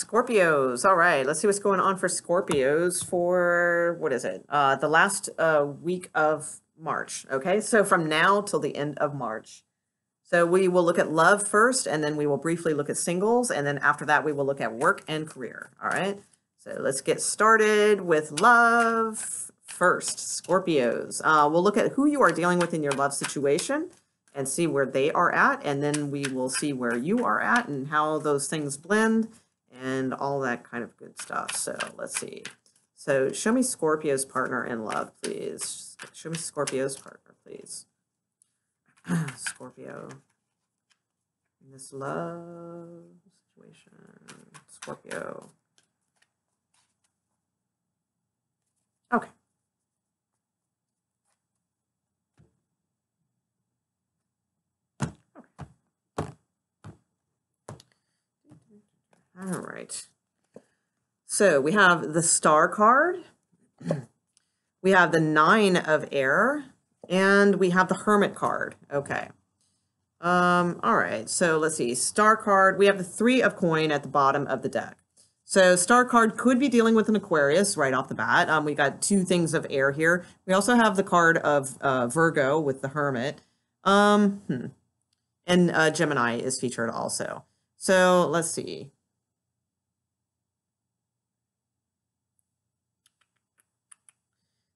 Scorpios. All right, let's see what's going on for Scorpios for what is it? The last week of March. Okay, so from now till the end of March. So we will look at love first, and then we will briefly look at singles, and then after that we will look at work and career. All right. So let's get started with love first. Scorpios. We'll look at who you are dealing with in your love situation and see where they are at, and then we will see where you are at and how those things blend and all that kind of good stuff. So let's see. So show me Scorpio's partner in love, please. Show me Scorpio's partner, please. Scorpio. In this love situation. Scorpio. Okay. All right. So we have the Star card. We have the Nine of Air. And we have the Hermit card. Okay. All right. So let's see. Star card. We have the Three of Coin at the bottom of the deck. So Star card could be dealing with an Aquarius right off the bat. We got two things of air here. We also have the card of Virgo with the Hermit. And Gemini is featured also. So let's see.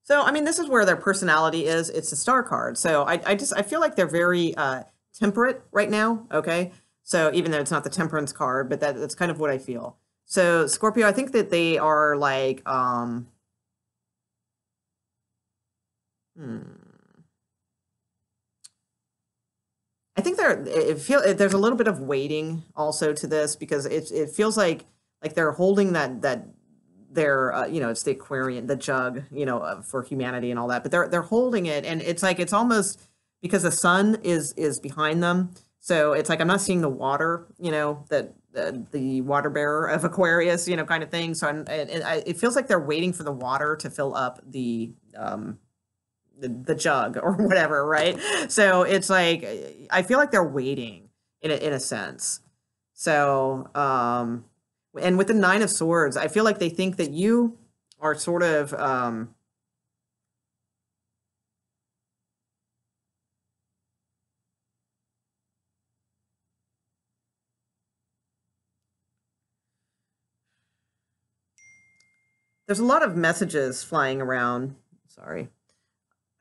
So, I mean, this is where their personality is. It's a Star card. So I feel like they're very temperate right now, okay? So even though it's not the Temperance card, but that's kind of what I feel. So Scorpio, I think that they are like, I think there's a little bit of waiting also to this because it feels like they're holding that they're it's the Aquarian, the jug, for humanity and all that, but they're holding it, and it's like it's almost because the sun is behind them, so it's like I'm not seeing the water, that the water bearer of Aquarius, kind of thing. So it feels like they're waiting for the water to fill up the jug or whatever, right? So it's like I feel like they're waiting in a sense. So and with the Nine of Swords, I feel like they think that you are sort of there's a lot of messages flying around. Sorry.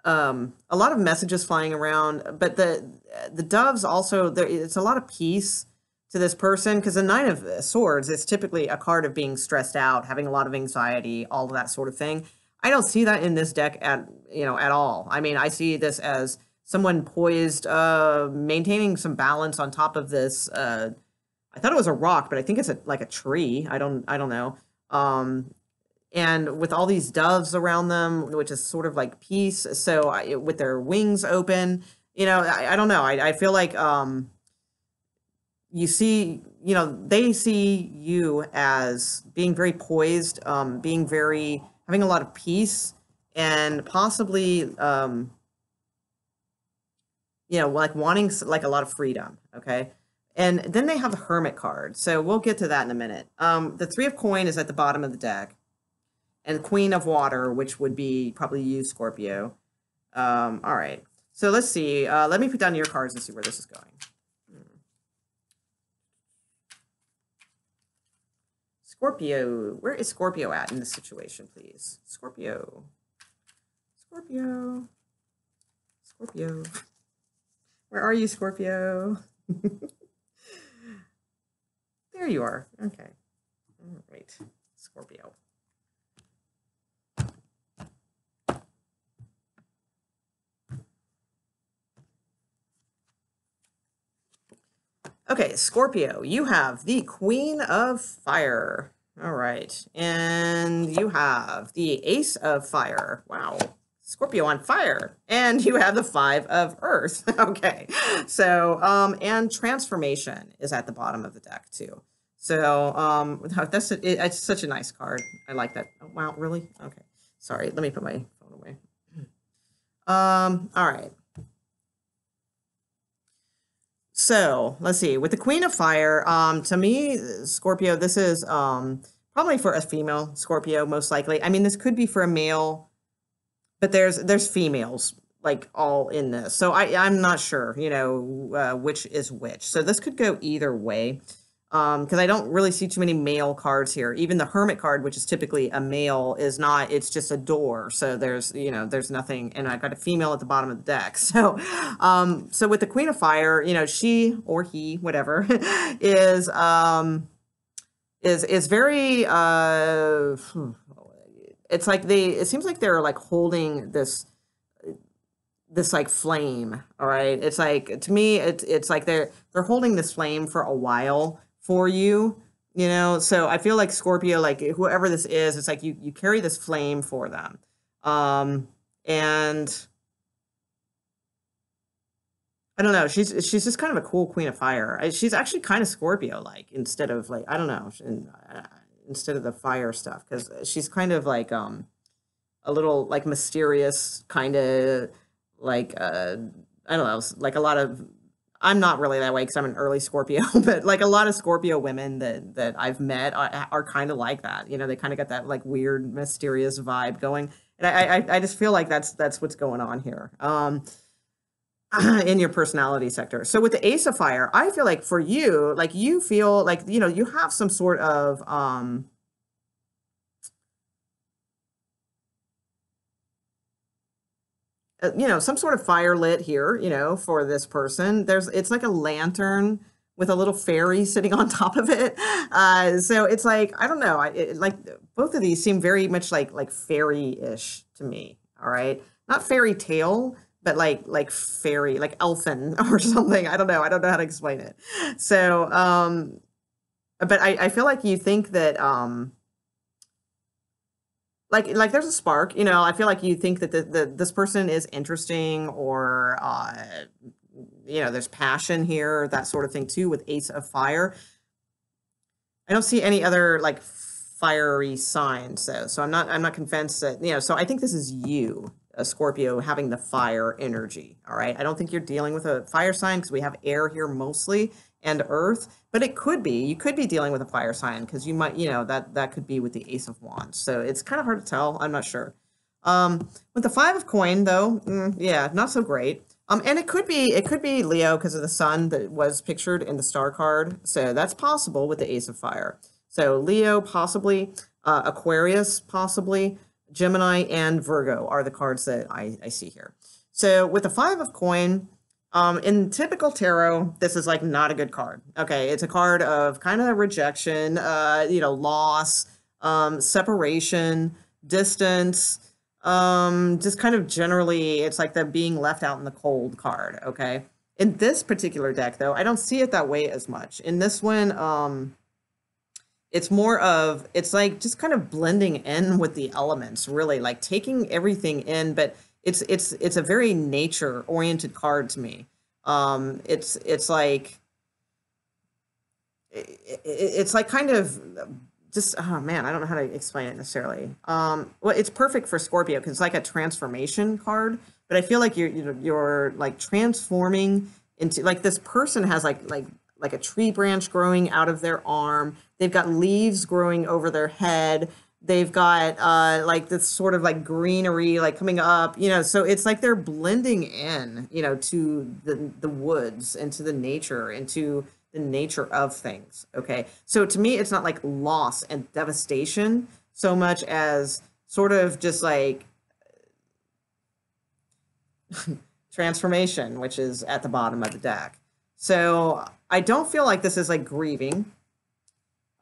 A lot of messages flying around, but the doves also, it's a lot of peace to this person, because the Nine of Swords is typically a card of being stressed out, having a lot of anxiety, all of that sort of thing. I don't see that in this deck at all. I mean, I see this as someone poised, maintaining some balance on top of this. I thought it was a rock, but I think it's like a tree. I don't know. And with all these doves around them, which is sort of like peace. So with their wings open, I don't know. I feel like you see, they see you as being very poised, having a lot of peace, and possibly, like wanting like a lot of freedom. Okay. And then they have the Hermit card. So we'll get to that in a minute. The Three of Coin is at the bottom of the deck, and Queen of Water, which would be probably you, Scorpio. All right. So let's see. Let me put down your cards and see where this is going. Scorpio, where is Scorpio at in this situation, please? Scorpio. Scorpio. Scorpio. Where are you, Scorpio? There you are. Okay. All right. Scorpio. Okay, Scorpio, you have the Queen of Fire. All right. And you have the Ace of Fire. Wow. Scorpio on fire. And you have the Five of Earth. Okay. So, and Transformation is at the bottom of the deck too. So, it's such a nice card. I like that. Oh, wow, really? Okay. Sorry, let me put my phone away. All right. So let's see. With the Queen of Fire, to me, Scorpio, this is probably for a female Scorpio, most likely. I mean, this could be for a male, but there's females like all in this. So I'm not sure, which is which. So this could go either way. Because I don't really see too many male cards here. Even the Hermit card, which is typically a male, is not, it's just a door. So there's nothing, and I've got a female at the bottom of the deck. So with the Queen of Fire, she or he, whatever, is very, it's like it seems like they're like holding this like flame. All right. It's like, to me, it's like they're holding this flame for a while for you, so I feel like Scorpio, like whoever this is, it's like you carry this flame for them. And I don't know, she's just kind of a cool Queen of Fire. She's actually kind of Scorpio like, instead of like, I don't know, instead of the fire stuff, because she's kind of like a little like mysterious, kind of like I don't know, like a lot of, I'm not really that way because I'm an early Scorpio, but like a lot of Scorpio women that I've met are kind of like that. They kind of got that like weird, mysterious vibe going. And I just feel like that's what's going on here in your personality sector. So with the Ace of Fire, I feel like for you, like you feel like, you have some sort of some sort of fire lit here, for this person. It's like a lantern with a little fairy sitting on top of it. So it's like, I don't know, like both of these seem very much like fairy-ish to me. All right, not fairy tale, but like fairy, like elfin or something. I don't know how to explain it. So, but I feel like you think that like there's a spark, I feel like you think that this person is interesting, or there's passion here, that sort of thing too, with Ace of Fire. I don't see any other like fiery signs though, so I'm not convinced that, so I think this is you, a Scorpio, having the fire energy. All right, I don't think you're dealing with a fire sign because we have air here mostly, and earth, but it could be, you could be dealing with a fire sign because you might, that could be with the Ace of Wands. So it's kind of hard to tell. I'm not sure. With the Five of Coin though, yeah, not so great. And it could be Leo because of the sun that was pictured in the star card. So that's possible with the Ace of Fire. So Leo, possibly, Aquarius, possibly, Gemini, and Virgo are the cards that I see here. So with the Five of Coin, in typical tarot, this is like not a good card. Okay, it's a card of kind of rejection, loss, separation, distance, just kind of generally, it's like the being left out in the cold card. Okay, in this particular deck, though, I don't see it that way as much. In this one, it's more of, it's like just kind of blending in with the elements, really, like taking everything in, but it's a very nature oriented card to me. It's like it's like kind of just, oh man, I don't know how to explain it necessarily. Well, it's perfect for Scorpio because it's like a transformation card, but I feel like you're like transforming into, like, this person has like a tree branch growing out of their arm. They've got leaves growing over their head. They've got like this sort of like greenery like coming up, so it's like they're blending in, to the woods and to the nature and to the nature of things. Okay. So to me, it's not like loss and devastation so much as sort of just like transformation, which is at the bottom of the deck. So I don't feel like this is like grieving.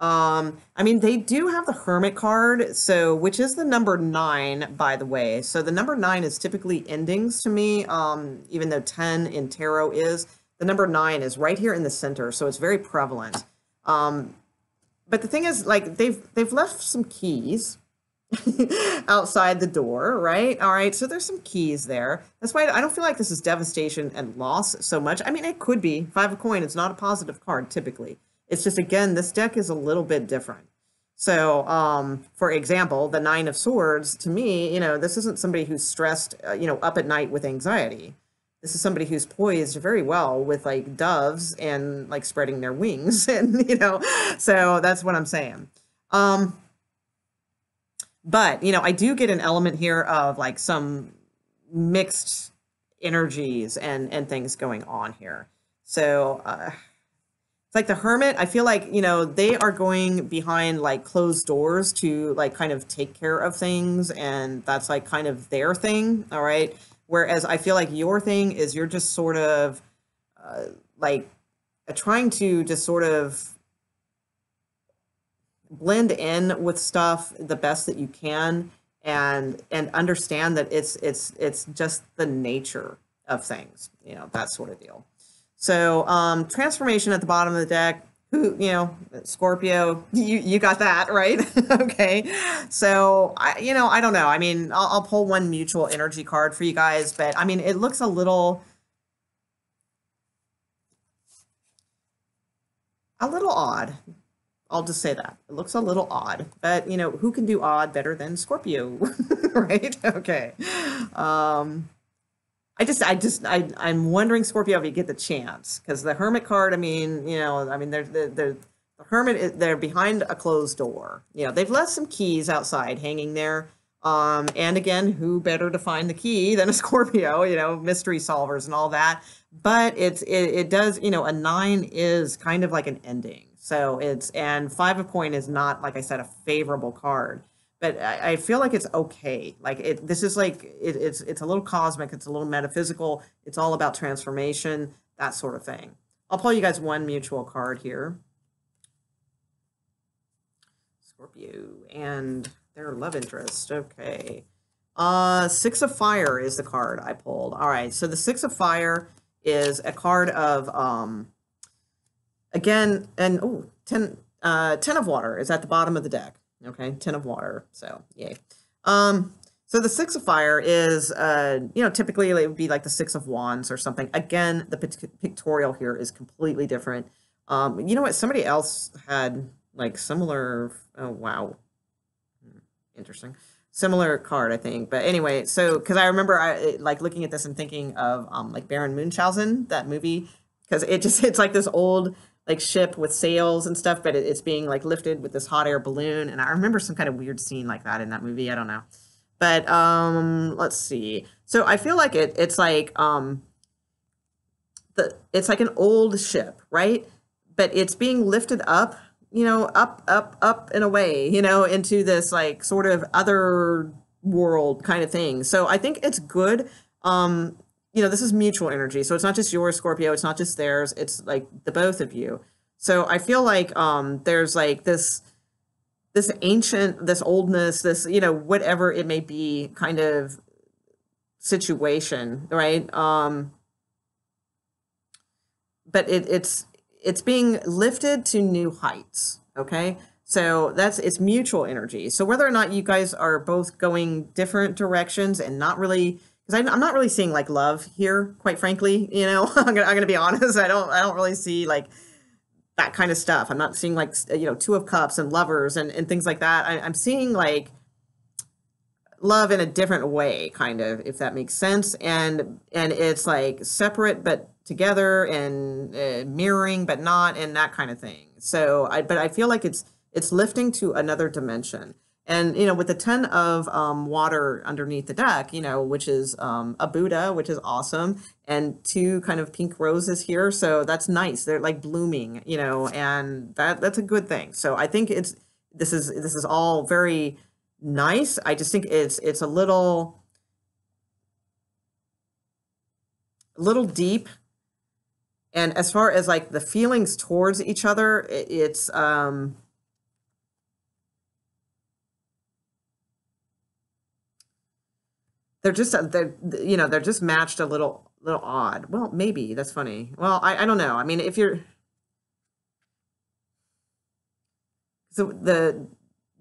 I mean, they do have the Hermit card, so, which is the number 9, by the way. So the number 9 is typically endings to me, even though 10 in tarot is. The number 9 is right here in the center, so it's very prevalent. But the thing is, like, they've left some keys outside the door, right? All right, so there's some keys there. That's why I don't feel like this is devastation and loss so much. I mean, it could be. Five of Coin, it's not a positive card, typically. It's just, again, this deck is a little bit different. So, for example, the Nine of Swords, to me, this isn't somebody who's stressed, up at night with anxiety. this is somebody who's poised very well with like doves and like spreading their wings and so that's what I'm saying. Um, but I do get an element here of like some mixed energies and things going on here. So it's like the hermit. I feel like they are going behind like closed doors to like kind of take care of things, and that's like kind of their thing. All right. Whereas I feel like your thing is you're just sort of like trying to just sort of blend in with stuff the best that you can, and understand that it's just the nature of things, that sort of deal. So transformation at the bottom of the deck. Who, Scorpio, you got that right. Okay. So I don't know. I mean, I'll pull one mutual energy card for you guys, but I mean, it looks a little odd. I'll just say that. It looks a little odd, but who can do odd better than Scorpio? Right? Okay. I'm wondering, Scorpio, if you get the chance, because the Hermit card, I mean, they're the Hermit, they're behind a closed door. They've left some keys outside hanging there. And again, who better to find the key than a Scorpio, mystery solvers and all that. But it does, a 9 is kind of like an ending. So and 5 of coin is not, like I said, a favorable card. But I feel like it's okay. Like this is like, it's a little cosmic. It's a little metaphysical. It's all about transformation, that sort of thing. I'll pull you guys one mutual card here. Scorpio and their love interest. Okay. 6 of Fire is the card I pulled. All right. So the 6 of Fire is a card of, again, and 10 of Water is at the bottom of the deck. Okay, 10 of Water, so yay. So the 6 of Fire is, typically it would be like the 6 of Wands or something. Again, the pictorial here is completely different. You know what? Somebody else had like similar. Oh wow, interesting. Similar card, I think. But anyway, so because I remember like looking at this and thinking of like Baron Munchausen, that movie, because it's like this old like ship with sails and stuff, but it's being like lifted with this hot air balloon. And I remember some kind of weird scene like that in that movie. I don't know. But let's see. So I feel like it's like it's like an old ship, right? But it's being lifted up, up and away, into this like sort of other world kind of thing. So I think it's good. This is mutual energy. So it's not just yours, Scorpio. It's not just theirs. It's like the both of you. So I feel like there's like this ancient, this oldness, this, whatever it may be kind of situation, right? But it's being lifted to new heights. Okay. So it's mutual energy. So whether or not you guys are both going different directions and not really, because I'm not really seeing like love here, quite frankly, I'm gonna be honest. I don't really see like that kind of stuff. I'm not seeing like, 2 of Cups and lovers and things like that. I'm seeing like love in a different way, kind of, if that makes sense. And it's like separate, but together, and mirroring, but not, and that kind of thing. So but I feel like it's lifting to another dimension. And, with the 10 of Water underneath the deck, which is a Buddha, which is awesome, and 2 kind of pink roses here. So that's nice. They're like blooming, and that's a good thing. So I think this is all very nice. I just think it's a little deep. And as far as like the feelings towards each other, it's they're just matched a little odd. Well, maybe that's funny. Well, I don't know. I mean, if you're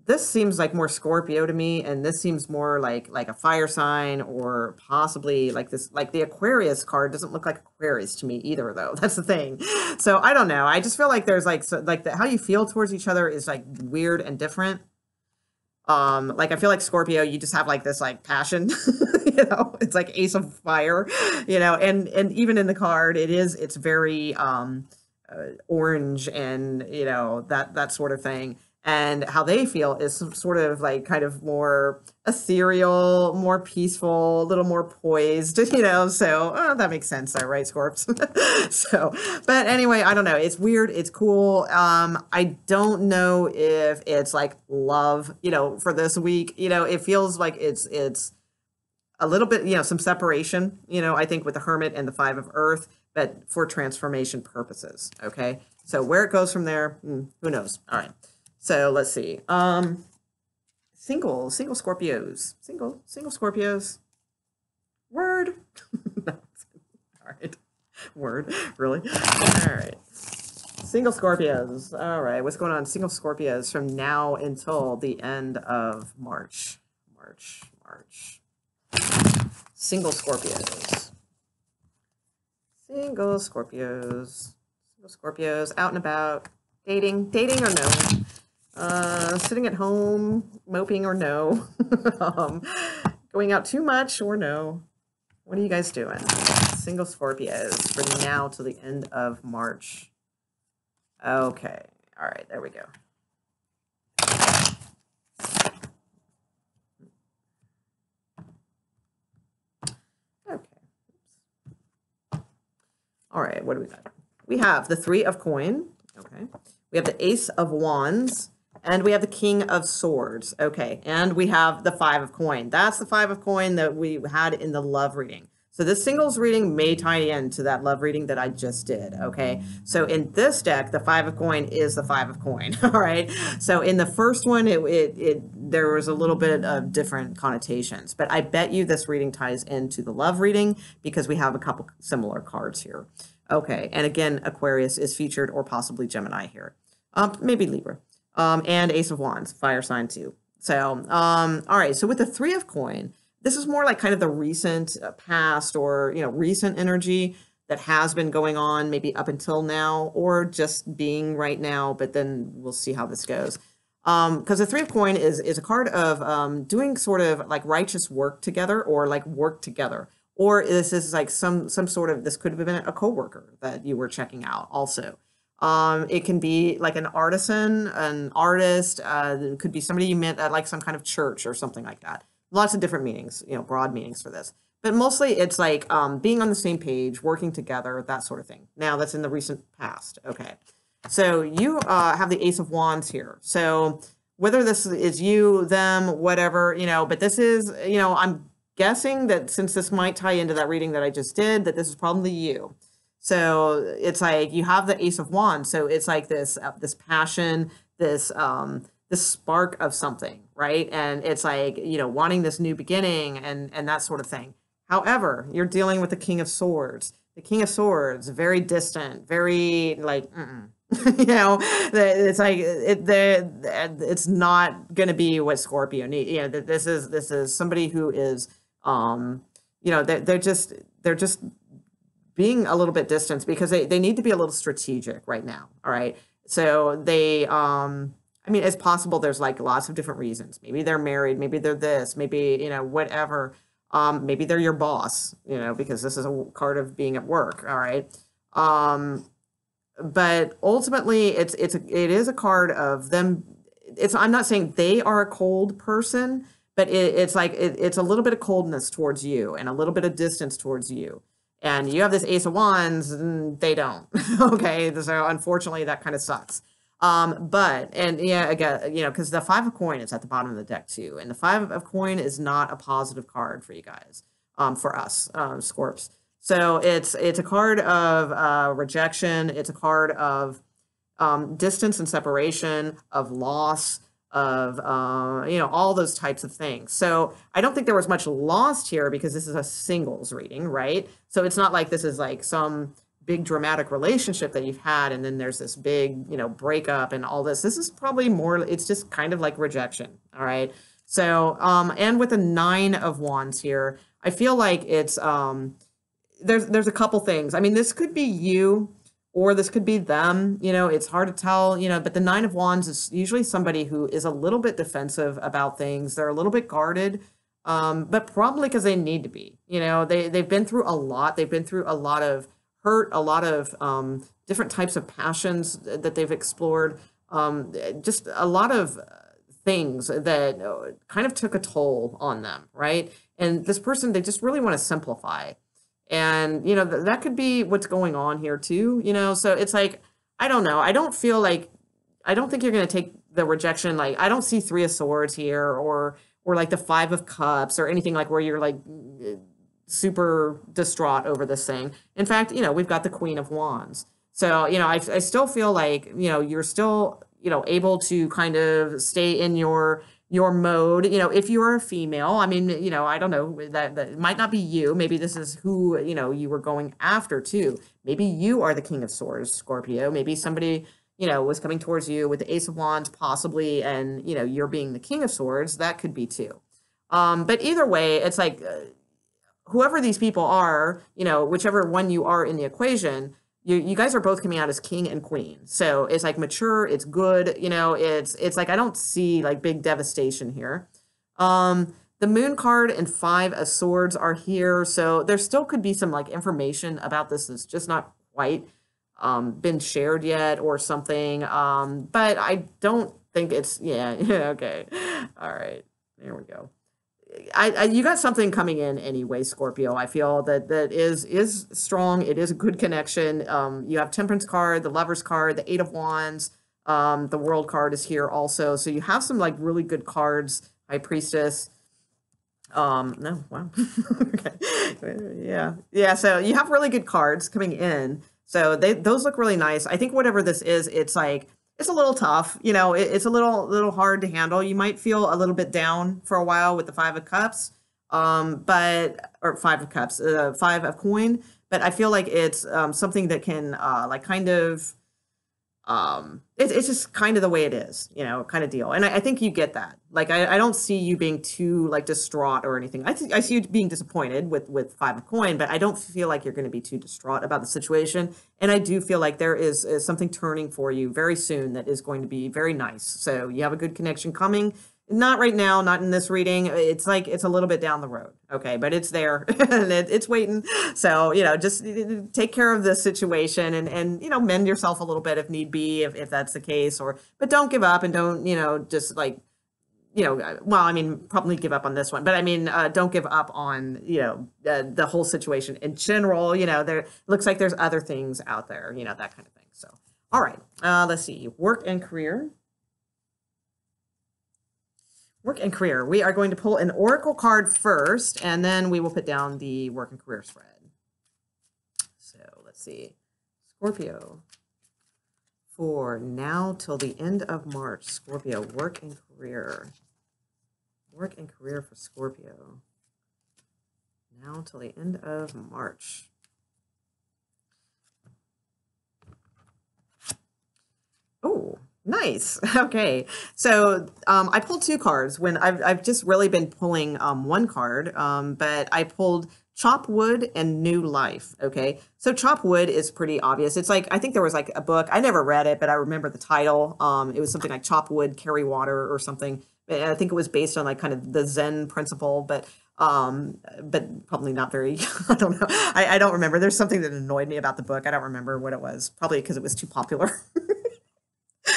this seems like more Scorpio to me, and this seems more like a fire sign, or possibly like this, like the Aquarius card doesn't look like Aquarius to me either, though. That's the thing. So I don't know. I just feel like there's like how you feel towards each other is like weird and different. Like I feel like Scorpio, you just have like this like passion, it's like Ace of Fire, and even in the card, it's very orange and that sort of thing. And how they feel is sort of like kind of more ethereal, more peaceful, a little more poised, So that makes sense, though, right, Scorps? So, but anyway, I don't know. It's weird. It's cool. I don't know if it's like love, for this week. It feels like it's a little bit, some separation. I think with the Hermit and the Five of Earth, but for transformation purposes. Okay, so where it goes from there, who knows? All right. So let's see. Single Scorpios. Single Scorpios. Word. No. All right. Word. Really? All right. Single Scorpios. All right. What's going on? Single Scorpios from now until the end of March. March. Single Scorpios. Single Scorpios. Single Scorpios. Out and about. Dating or no? Sitting at home, moping or no? Going out too much or no? What are you guys doing? Single Scorpios from now to the end of March. Okay. All right. There we go. Okay. All right. What do we got? We have the Three of Coin. Okay. We have the Ace of Wands. And we have the King of Swords. Okay. And we have the Five of Coin. That's the Five of Coin that we had in the love reading. So this singles reading may tie into that love reading that I just did. Okay. So in this deck, the Five of Coin is the Five of Coin. All right. So in the first one, there was a little bit of different connotations. But I bet you this reading ties into the love reading because we have a couple similar cards here. Okay. And again, Aquarius is featured, or possibly Gemini here. Maybe Libra. And Ace of Wands, fire sign too. So, all right. So with the Three of Coin, this is more like kind of the recent past or, recent energy that has been going on maybe up until now or just being right now, but then we'll see how this goes. Because the Three of Coin is a card of doing sort of like righteous work together or like work together. Or this is like some sort of, this could have been a coworker that you were checking out also. It can be like an artisan, an artist. It could be somebody you met at like some kind of church or something like that. Lots of different meanings, broad meanings for this. But mostly it's like being on the same page, working together, that sort of thing. Now that's in the recent past. Okay. So you have the Ace of Wands here. So whether this is you, them, whatever, but this is, I'm guessing that since this might tie into that reading that I just did, that this is probably you. So it's like you have the Ace of Wands. So it's like this passion, this spark of something, right? And it's like, wanting this new beginning and that sort of thing. However, you're dealing with the King of Swords. The King of Swords, very distant, very like, it's like it's not going to be what Scorpio needs. This is somebody who is, they're just being a little bit distant because they need to be a little strategic right now. All right. So they, it's possible there's like lots of different reasons. Maybe they're married, maybe they're this, maybe, whatever. Maybe they're your boss, because this is a card of being at work. All right. But ultimately it is a card of them. I'm not saying they are a cold person, but it's like, it's a little bit of coldness towards you and a little bit of distance towards you. And you have this Ace of Wands, and they don't. Okay, so unfortunately, that kind of sucks. Again, because the Five of Coin is at the bottom of the deck too, and the Five of Coin is not a positive card for you guys, for us, Scorps. So it's a card of rejection. It's a card of distance and separation, of loss, of all those types of things. So I don't think there was much lost here because this is a singles reading, right? So it's not like this is like some big dramatic relationship that you've had and then there's this big breakup and all this. This is probably more, it's just kind of like rejection. All right. So and with the Nine of Wands here, I feel like it's there's a couple things. I mean, this could be you or this could be them. It's hard to tell, but the Nine of Wands is usually somebody who is a little bit defensive about things. They're a little bit guarded, but probably because they need to be. They've been through a lot. They've been through a lot of hurt, a lot of different types of passions that they've explored, just a lot of things that kind of took a toll on them, right? And this person, they just really want to simplify. And, that could be what's going on here too, so it's like, I don't know. I don't think you're going to take the rejection. Like, I don't see Three of Swords here or like the Five of Cups or anything like where you're like super distraught over this thing. In fact, we've got the Queen of Wands. So, I still feel like, you're still, able to kind of stay in your mode, if you're a female. I mean, I don't know, that it might not be you. Maybe this is who, you were going after too. Maybe you are the King of Swords, Scorpio. Maybe somebody, was coming towards you with the Ace of Wands possibly, and, you're being the King of Swords. That could be too. But either way, it's like, whoever these people are, whichever one you are in the equation, you guys are both coming out as king and queen. So it's like mature, it's good, it's like, I don't see like big devastation here. The Moon card and Five of Swords are here. So there still could be some like information about this that's just not quite been shared yet or something. But I don't think it's, yeah, okay. All right, there we go. You got something coming in anyway, Scorpio. I feel that is strong. It is a good connection. You have Temperance card, the Lovers card, the Eight of Wands, the World card is here also. So you have some like really good cards. High Priestess. No, wow. Okay. Yeah. So you have really good cards coming in. So those look really nice. I think whatever this is, it's like, it's a little tough, it's a little hard to handle. You might feel a little bit down for a while with the Five of Cups, or Five of Cups, Five of Coin. But I feel like it's something that can like kind of, it's just kind of the way it is, kind of deal. And I think you get that. Like, I don't see you being too like distraught or anything. I see you being disappointed with Five of Coin, but I don't feel like you're going to be too distraught about the situation. And I do feel like there is something turning for you very soon that is going to be very nice. So you have a good connection coming. Not right now, not in this reading. It's like, it's a little bit down the road. Okay, but it's there and it's waiting. So, just take care of the situation and, mend yourself a little bit if need be, if that's the case, but don't give up and don't, just like, well, I mean, probably give up on this one, but I mean, don't give up on, the whole situation in general. There looks like there's other things out there, that kind of thing. So, all right, let's see, work and career. Work and career. We are going to pull an oracle card first, and then we will put down the work and career spread. So let's see. Scorpio. For now till the end of March. Scorpio, work and career. Work and career for Scorpio. Now till the end of March. Oh, nice. Okay. So I pulled two cards when I've just really been pulling one card, but I pulled Chop Wood and New Life. Okay. So Chop Wood is pretty obvious. It's like, I think there was like a book. I never read it, but I remember the title. It was something like Chop Wood, Carry Water or something. I think it was based on like kind of the Zen principle, but probably not very, I don't know. I don't remember. There's something that annoyed me about the book. I don't remember what it was. Probably because it was too popular.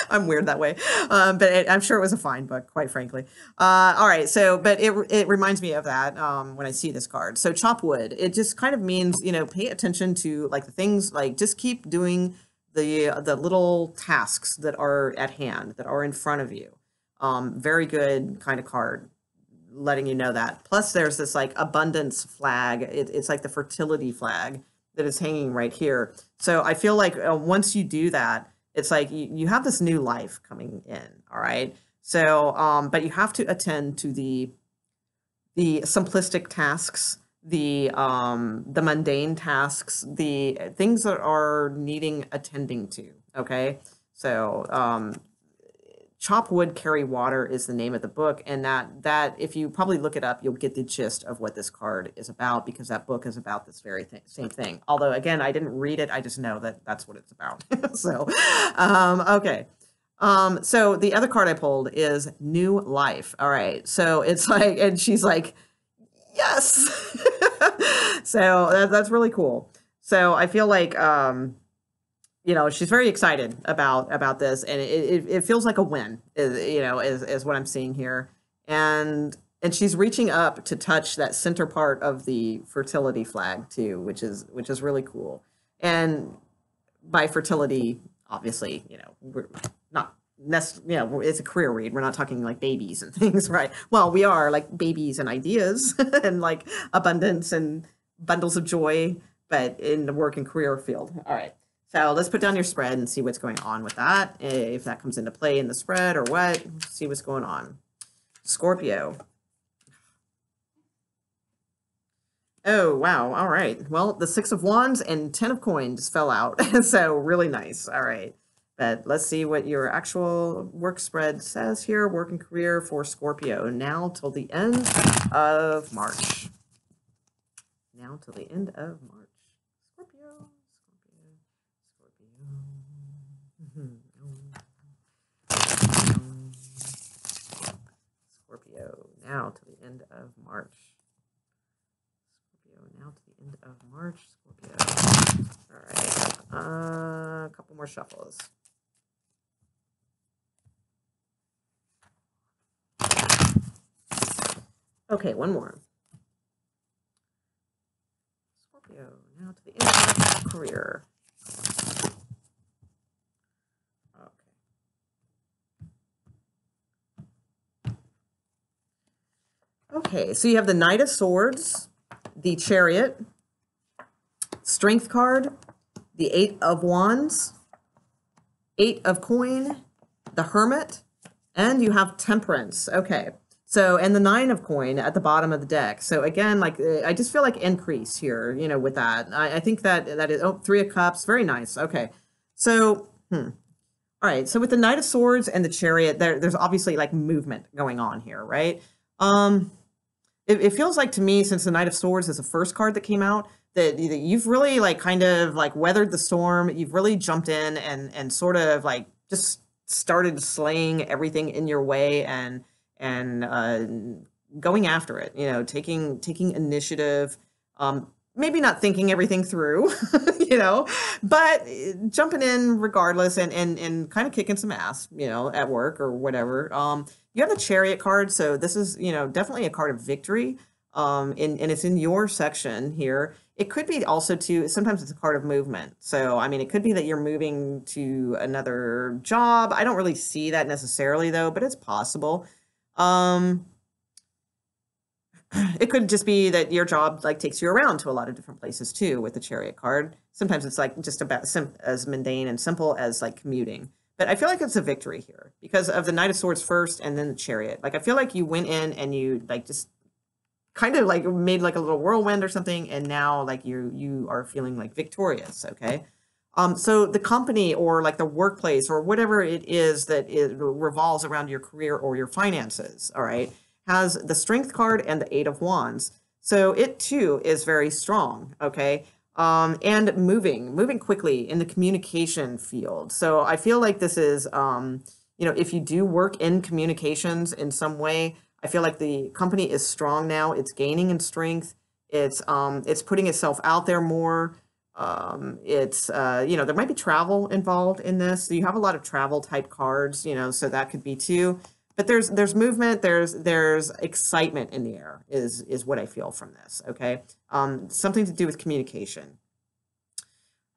I'm weird that way. But I'm sure it was a fine book, quite frankly. All right. So, but it reminds me of that when I see this card. So Chop Wood, it just kind of means, pay attention to like the things, like just keep doing the little tasks that are at hand, that are in front of you. Very good kind of card, letting you know that. Plus there's this like abundance flag. It's like the fertility flag that is hanging right here. So I feel like once you do that, it's like you have this new life coming in, all right? So, but you have to attend to the simplistic tasks, the mundane tasks, the things that are needing attending to, okay? So, Chop Wood, Carry Water is the name of the book, and that if you probably look it up, you'll get the gist of what this card is about, because that book is about this very same thing. Although, again, I didn't read it, I just know that that's what it's about. So, okay. So the other card I pulled is New Life. All right. So it's like, and she's like, yes. So that's really cool. So I feel like, you know, she's very excited about this, and it feels like a win, is what I'm seeing here. And she's reaching up to touch that center part of the fertility flag too, which is really cool. And by fertility, obviously, we're not it's a career read. We're not talking like babies and things, right? Well, we are like babies and ideas and like abundance and bundles of joy, but in the work and career field. All right. So let's put down your spread and see what's going on with that. If that comes into play in the spread or what, see what's going on. Scorpio. Oh, wow. All right. Well, the 6 of Wands and 10 of Coins fell out. So really nice. All right. But let's see what your actual work spread says here. Work and career for Scorpio now till the end of March. Now till the end of March. Scorpio. Scorpio, now to the end of March. Scorpio, now to the end of March. Scorpio. All right. A couple more shuffles. Okay, one more. Scorpio, now to the end of career. Okay, so you have the Knight of Swords, the Chariot, Strength card, the 8 of Wands, 8 of Coin, the Hermit, and you have Temperance. Okay, so, and the 9 of Coin at the bottom of the deck. So again, like, I just feel like increase here, with that. I think that is, 3 of Cups, very nice. Okay, so, all right, so with the Knight of Swords and the Chariot, there's obviously like movement going on here, right? It feels like to me, since the Knight of Swords is the first card that came out, that you've really like kind of like weathered the storm. You've really jumped in and sort of like just started slaying everything in your way and going after it. Taking initiative. Maybe not thinking everything through, but jumping in regardless and kind of kicking some ass, at work or whatever. You have the Chariot card, so this is, definitely a card of victory, and it's in your section here. It could be also sometimes it's a card of movement. So, I mean, it could be that you're moving to another job. I don't really see that necessarily, though, but it's possible. It could just be that your job like takes you around to a lot of different places too with the Chariot card. Sometimes it's like just about as mundane and simple as like commuting. But I feel like it's a victory here because of the Knight of Swords first and then the Chariot. Like I feel like you went in and you like just kind of like made like a little whirlwind or something, and now like you are feeling like victorious, okay? So the company or like the workplace or whatever it is that it revolves around your career or your finances, all right, has the Strength card and the 8 of Wands. So it too is very strong, okay? And moving quickly in the communication field. So I feel like this is, if you do work in communications in some way, I feel like the company is strong now. It's gaining in strength. It's putting itself out there more. There might be travel involved in this. So you have a lot of travel type cards, so that could be too. But there's movement, there's excitement in the air is what I feel from this, okay? Something to do with communication.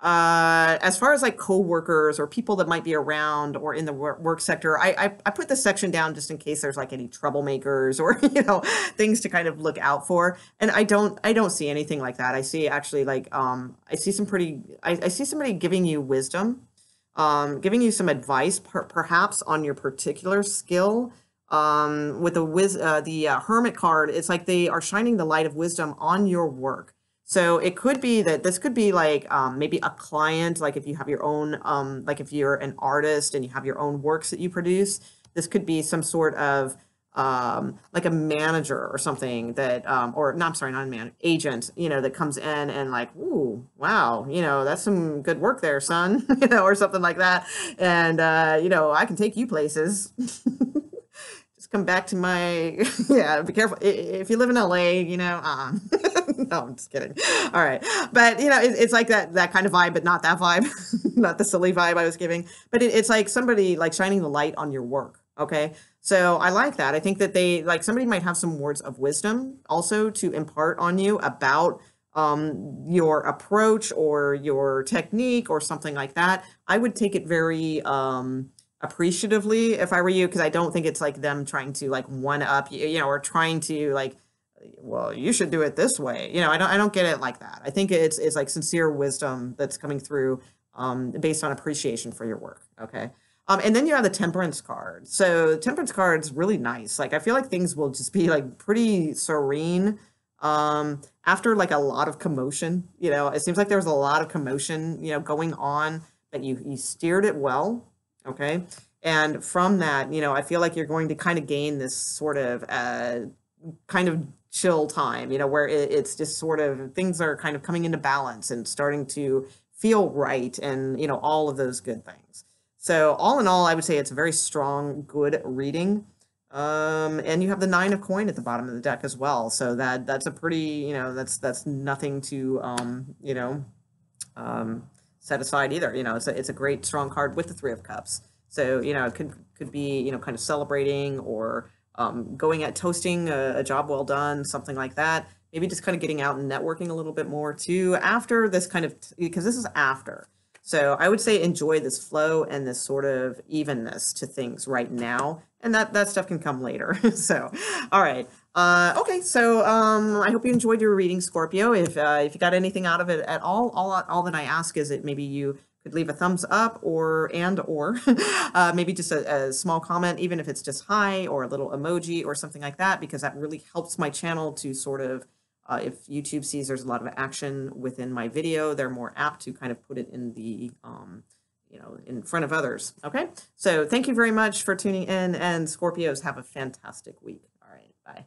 As far as like co-workers or people that might be around or in the work sector, I put this section down just in case there's like any troublemakers or, things to kind of look out for. And I don't see anything like that. I see actually like, I see somebody giving you wisdom, giving you some advice, perhaps on your particular skill. With the Hermit card, it's like they are shining the light of wisdom on your work. So it could be that this could be like maybe a client, like if you have your own, like if you're an artist and you have your own works that you produce, This could be some sort of like a manager or something that, or no, I'm sorry, not a man, agent, you know, that comes in and like, ooh, wow, you know, that's some good work there, son, you know, or something like that. And, you know, I can take you places. Just come back to my, yeah, be careful. If you live in LA, you know, no, I'm just kidding. All right. But, you know, it's like that kind of vibe, but not that vibe, not the silly vibe I was giving. But it's like somebody like shining the light on your work. Okay. So I like that. I think that they like somebody might have some words of wisdom also to impart on you about your approach or your technique or something like that. I would take it very appreciatively if I were you, because I don't think it's like them trying to like one up you, you know, or trying to like, well, you should do it this way. You know, I don't get it like that. I think it's like sincere wisdom that's coming through based on appreciation for your work. Okay. And then you have the temperance card. So the temperance card is really nice. Like I feel like things will just be like pretty serene after like a lot of commotion. You know, it seems like there was a lot of commotion, you know, going on, but you steered it well. Okay. And from that, you know, I feel like you're going to kind of gain this sort of kind of chill time, you know, where it's just sort of things are kind of coming into balance and starting to feel right and, you know, all of those good things. So all in all, I would say it's a very strong, good reading. And you have the 9 of coin at the bottom of the deck as well. So that's a pretty, you know, that's nothing to, you know, set aside either. You know, it's a great strong card with the 3 of cups. So, you know, it could be, you know, kind of celebrating or going at toasting a job well done, something like that. Maybe just kind of getting out and networking a little bit more too after this kind of, because this is after. So I would say enjoy this flow and this sort of evenness to things right now. And that stuff can come later. So, all right. Okay. So I hope you enjoyed your reading, Scorpio. If you got anything out of it at all that I ask is that maybe you could leave a thumbs up or maybe just a small comment, even if it's just hi or a little emoji or something like that, because that really helps my channel to sort of if YouTube sees there's a lot of action within my video, they're more apt to kind of put it in the, you know, in front of others. Okay. So thank you very much for tuning in, and Scorpios, have a fantastic week. All right. Bye.